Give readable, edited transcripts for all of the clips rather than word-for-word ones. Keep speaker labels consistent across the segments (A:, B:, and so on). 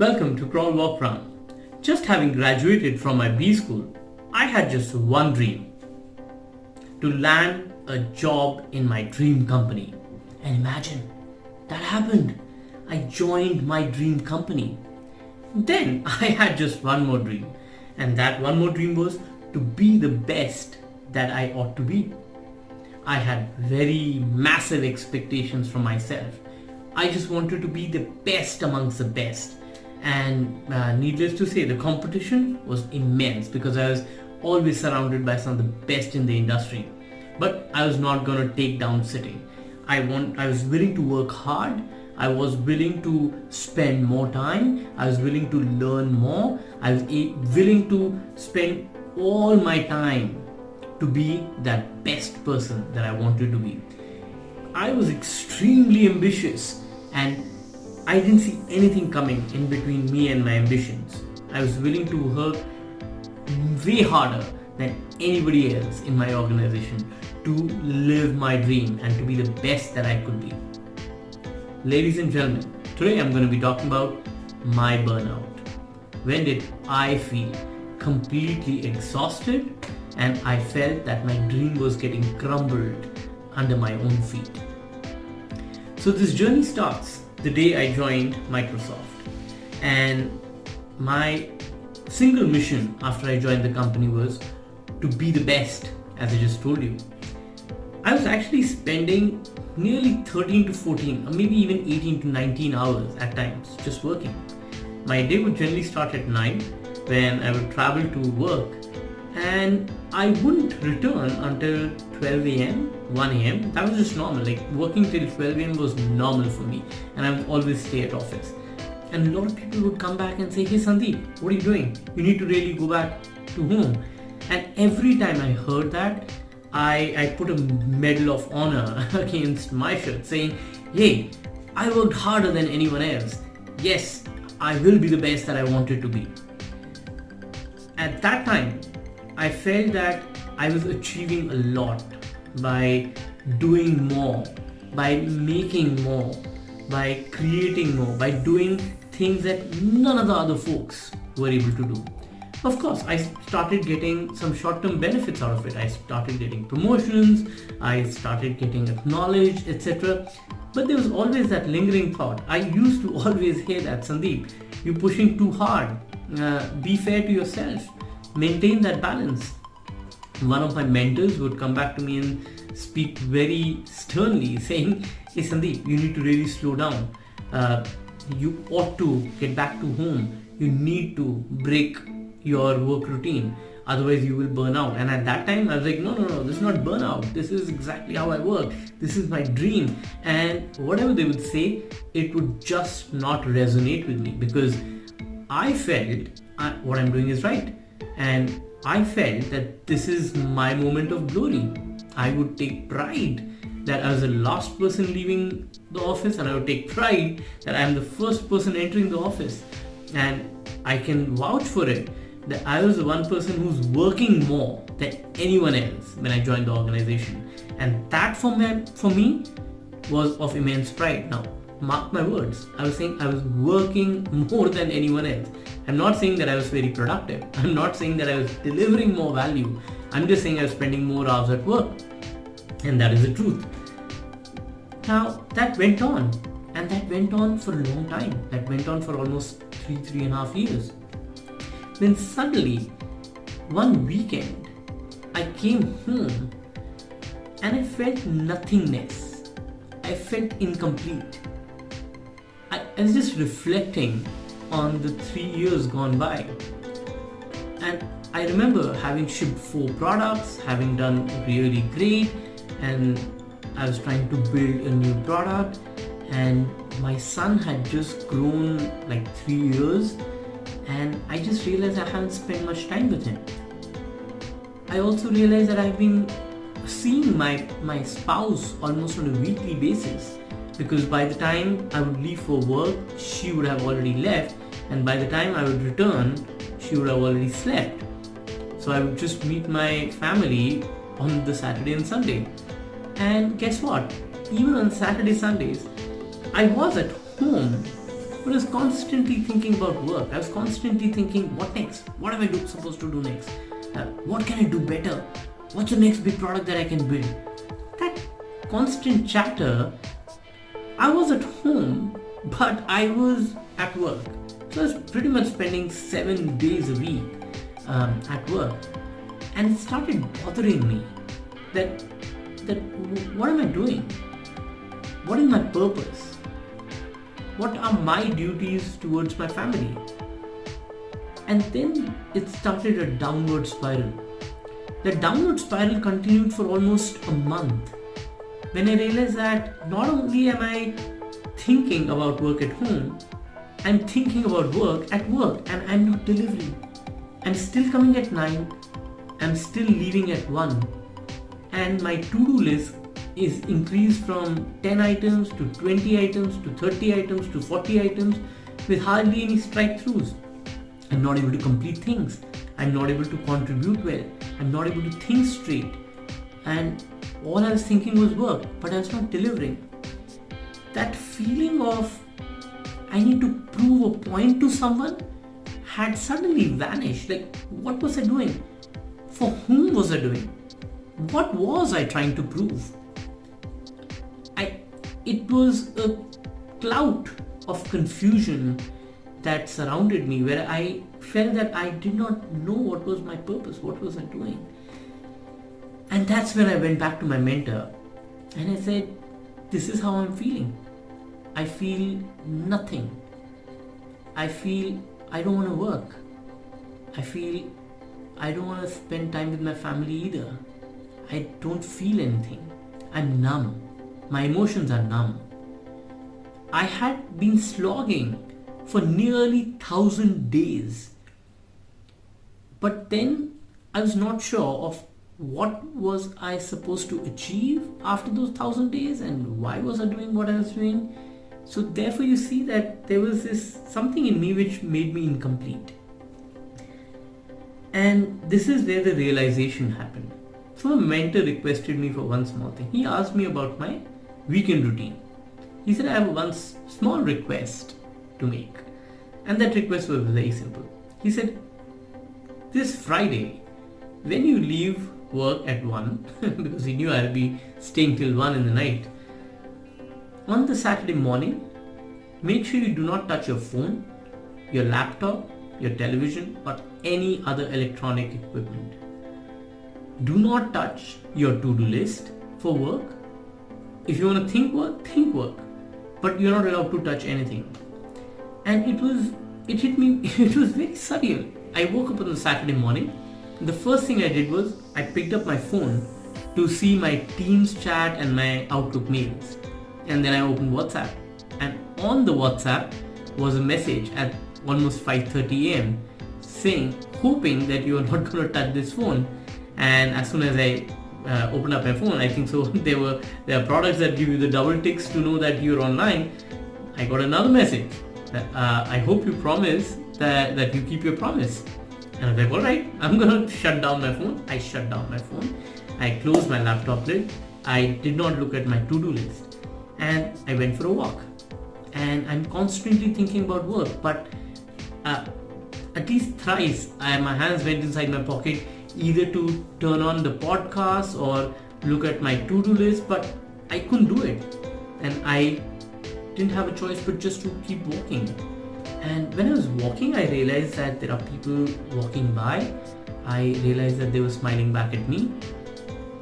A: Welcome to Crawl Walk Run. Just having graduated from my B school, I had just one dream: to land a job in my dream company. And imagine, that happened. I joined my dream company. Then I had just one more dream, and that one more dream was to be the best that I ought to be. I had very massive expectations from myself. I just wanted to be the best amongst the best. And needless to say, the competition was immense because I was always surrounded by some of the best in the industry. But I was not going to take down sitting. I was willing to work hard. I was willing to spend more time. I was willing to learn more. I was willing to spend all my time to be that best person that I wanted to be. I was extremely ambitious, and I didn't see anything coming in between me and my ambitions. I was willing to work way harder than anybody else in my organization to live my dream and to be the best that I could be. Ladies and gentlemen, today I'm going to be talking about my burnout. When did I feel completely exhausted and I felt that my dream was getting crumbled under my own feet? So this journey starts the day I joined Microsoft, and my single mission after I joined the company was to be the best, as I just told you. I was actually spending nearly 13 to 14 or maybe even 18 to 19 hours at times just working. My day would generally start at 9 when I would travel to work, and I wouldn't return until 12 a.m., 1 a.m. That was just normal. Like working till 12 a.m. was normal for me, and I would always stay at office. And a lot of people would come back and say, "Hey Sandeep, what are you doing? You need to really go back to home." And every time I heard that, I put a medal of honor against my shirt saying, "Hey, I worked harder than anyone else. Yes, I will be the best that I wanted to be." At that time, I felt that I was achieving a lot by doing more, by making more, by creating more, by doing things that none of the other folks were able to do. Of course, I started getting some short-term benefits out of it. I started getting promotions, I started getting acknowledged, etc. But there was always that lingering thought. I used to always hear that, "Sandeep, you're pushing too hard. Be fair to yourself. Maintain that balance." One of my mentors would come back to me and speak very sternly saying, "Hey Sandeep, you need to really slow down. You ought to get back to home. You need to break your work routine. Otherwise you will burn out." And at that time I was like, no, this is not burnout. This is exactly how I work. This is my dream. And whatever they would say, it would just not resonate with me because I felt what I'm doing is right. And I felt that this is my moment of glory. I would take pride that I was the last person leaving the office, and I would take pride that I am the first person entering the office. And I can vouch for it that I was the one person who's working more than anyone else when I joined the organization. And that for me was of immense pride. Now, mark my words, I was saying I was working more than anyone else. I'm not saying that I was very productive. I'm not saying that I was delivering more value. I'm just saying I was spending more hours at work. And that is the truth. Now, that went on. And that went on for a long time. That went on for almost 3.5 years. Then suddenly, one weekend, I came home and I felt nothingness. I felt incomplete. I was just reflecting on the 3 years gone by. And I remember having shipped 4 products, having done really great, and I was trying to build a new product, and my son had just grown like 3 years, and I just realized I haven't spent much time with him. I also realized that I've been seeing my spouse almost on a weekly basis, because by the time I would leave for work, she would have already left, and by the time I would return, she would have already slept. So I would just meet my family on the Saturday and Sunday. And guess what? Even on Saturday, Sundays, I was at home But I was constantly thinking about work. I was constantly thinking, what next? What am I supposed to do next? What can I do better? What's the next big product that I can build? That constant chatter. I was at home, but I was at work. So I was pretty much spending 7 days a week at work. And it started bothering me that what am I doing? What is my purpose? What are my duties towards my family? And then it started a downward spiral. The downward spiral continued for almost a month, when I realized that not only am I thinking about work at home, I'm thinking about work at work, and I'm not delivering. I'm still coming at 9, I'm still leaving at 1, and my to-do list is increased from 10 items to 20 items to 30 items to 40 items with hardly any strike-throughs. I'm not able to complete things. I'm not able to contribute well. I'm not able to think straight. And all I was thinking was work, but I was not delivering. That feeling of I need to prove a point to someone had suddenly vanished. Like, what was I doing? For whom was I doing? What was I trying to prove? It was a cloud of confusion that surrounded me, where I felt that I did not know what was my purpose, what was I doing. And that's when I went back to my mentor and I said, this is how I'm feeling. I feel nothing. I feel I don't want to work. I feel I don't want to spend time with my family either. I don't feel anything. I'm numb. My emotions are numb. I had been slogging for nearly 1,000 days. But then I was not sure of what was I supposed to achieve after those 1,000 days and why was I doing what I was doing. So therefore you see that there was this something in me which made me incomplete. And this is where the realization happened. So my mentor requested me for one small thing. He asked me about my weekend routine. He said, I have one small request to make. And that request was very simple. He said, this Friday, when you leave work at 1, because he knew I'll be staying till 1 in the night, on the Saturday morning, make sure you do not touch your phone, your laptop, your television, or any other electronic equipment. Do not touch your to-do list for work. If you want to think work, but you're not allowed to touch anything. And it hit me, it was very surreal. I woke up on the Saturday morning. The first thing I did was I picked up my phone to see my Teams chat and my Outlook mails. And then I opened WhatsApp. And on the WhatsApp was a message at almost 5:30 a.m. saying, hoping that you are not going to touch this phone. And as soon as I opened up my phone, I think so there are products that give you the double ticks to know that you're online. I got another message that I hope you promise that you keep your promise. And I was like, alright, I'm going to shut down my phone. I shut down my phone. I closed my laptop lid. I did not look at my to-do list. And I went for a walk. And I'm constantly thinking about work. But at least thrice, my hands went inside my pocket either to turn on the podcast or look at my to-do list. But I couldn't do it. And I didn't have a choice but just to keep walking. And when I was walking, I realized that there are people walking by. I realized that they were smiling back at me.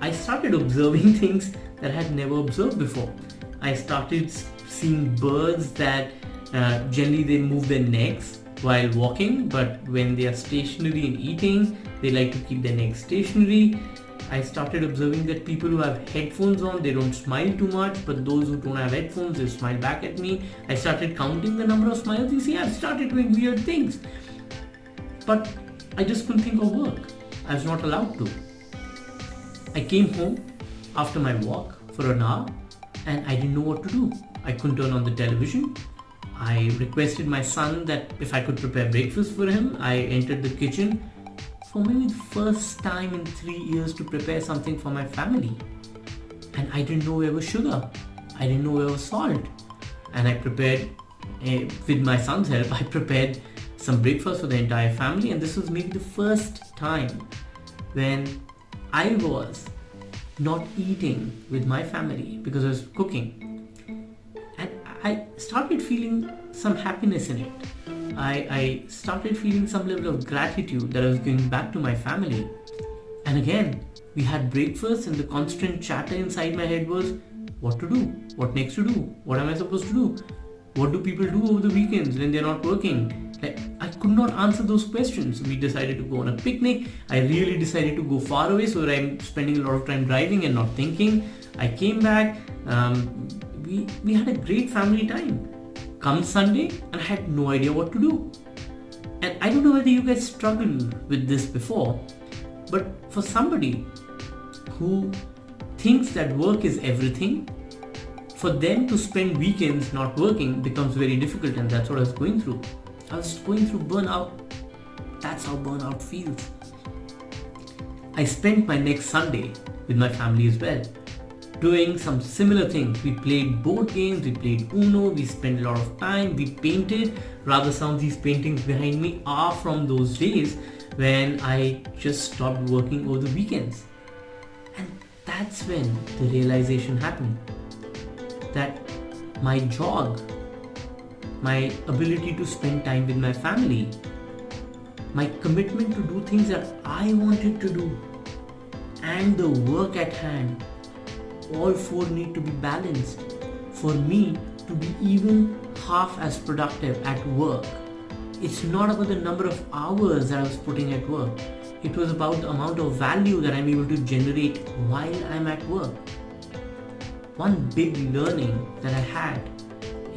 A: I started observing things that I had never observed before. I started seeing birds that generally they move their necks while walking, but when they are stationary and eating, they like to keep their necks stationary. I started observing that people who have headphones on, they don't smile too much, but those who don't have headphones, they smile back at me. I started counting the number of smiles. You see, I started doing weird things. But I just couldn't think of work. I was not allowed to. I came home after my walk for an hour and I didn't know what to do. I couldn't turn on the television. I requested my son that if I could prepare breakfast for him. I entered the kitchen for maybe the first time in 3 years to prepare something for my family. And I didn't know where was sugar. I didn't know where was salt. And I prepared with my son's help, I prepared some breakfast for the entire family, and this was maybe the first time when I was not eating with my family because I was cooking, and I started feeling some happiness in it. I started feeling some level of gratitude that I was giving back to my family. And again, we had breakfast, and the constant chatter inside my head was, what to do? What next to do? What am I supposed to do? What do people do over the weekends when they're not working? Like, I could not answer those questions. We decided to go on a picnic. I really decided to go far away so that I'm spending a lot of time driving and not thinking. I came back. We had a great family time. Come Sunday, and I had no idea what to do. And I don't know whether you guys struggled with this before, but for somebody who thinks that work is everything, for them to spend weekends not working becomes very difficult, and that's what I was going through. I was going through burnout. That's how burnout feels. I spent my next Sunday with my family as well, doing some similar things. We played board games, we played Uno, we spent a lot of time, we painted. Rather, some of these paintings behind me are from those days when I just stopped working over the weekends. And that's when the realization happened that my jog, my ability to spend time with my family, my commitment to do things that I wanted to do, and the work at hand, all four need to be balanced for me to be even half as productive at work. It's not about the number of hours that I was putting at work. It was about the amount of value that I'm able to generate while I'm at work. One big learning that I had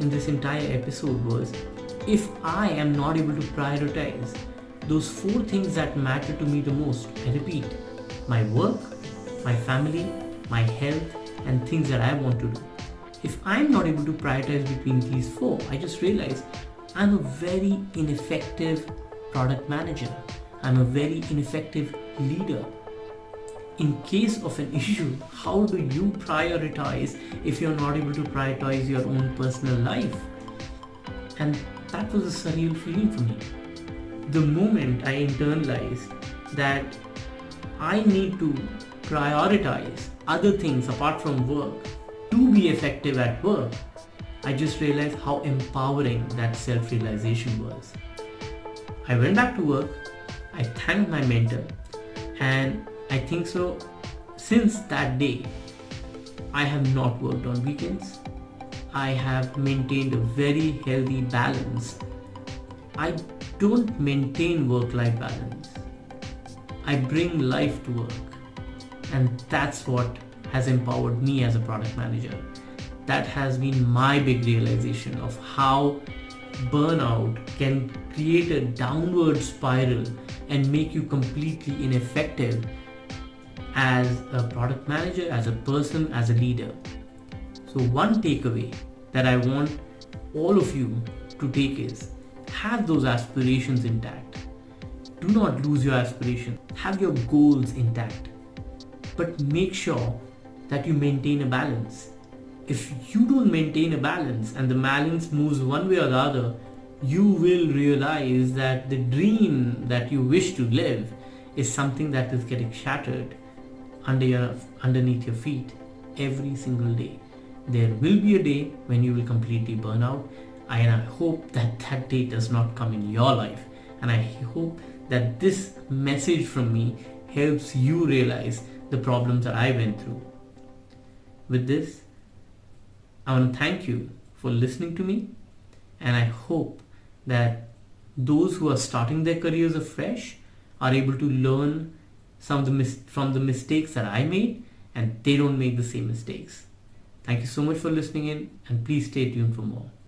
A: in this entire episode was, if I am not able to prioritize those four things that matter to me the most, I repeat, my work, my family, my health, and things that I want to do. If I'm not able to prioritize between these four, I just realized I'm a very ineffective product manager. I'm a very ineffective leader. In case of an issue, how do you prioritize if you're not able to prioritize your own personal life? And that was a surreal feeling for me. The moment I internalized that I need to prioritize other things apart from work to be effective at work, I just realized how empowering that self-realization was. I went back to work, I thanked my mentor, and I think so since that day, I have not worked on weekends. I have maintained a very healthy balance. I don't maintain work-life balance. I bring life to work. And that's what has empowered me as a product manager. That has been my big realization of how burnout can create a downward spiral and make you completely ineffective as a product manager, as a person, as a leader. So one takeaway that I want all of you to take is, have those aspirations intact. Do not lose your aspirations. Have your goals intact. But make sure that you maintain a balance. If you don't maintain a balance and the balance moves one way or the other, you will realize that the dream that you wish to live is something that is getting shattered underneath your feet every single day. There will be a day when you will completely burn out, and I hope that that day does not come in your life. And I hope that this message from me helps you realize the problems that I went through. With this, I want to thank you for listening to me, and I hope that those who are starting their careers afresh are able to learn from the mistakes that I made, and they don't make the same mistakes. Thank you so much for listening in, and please stay tuned for more.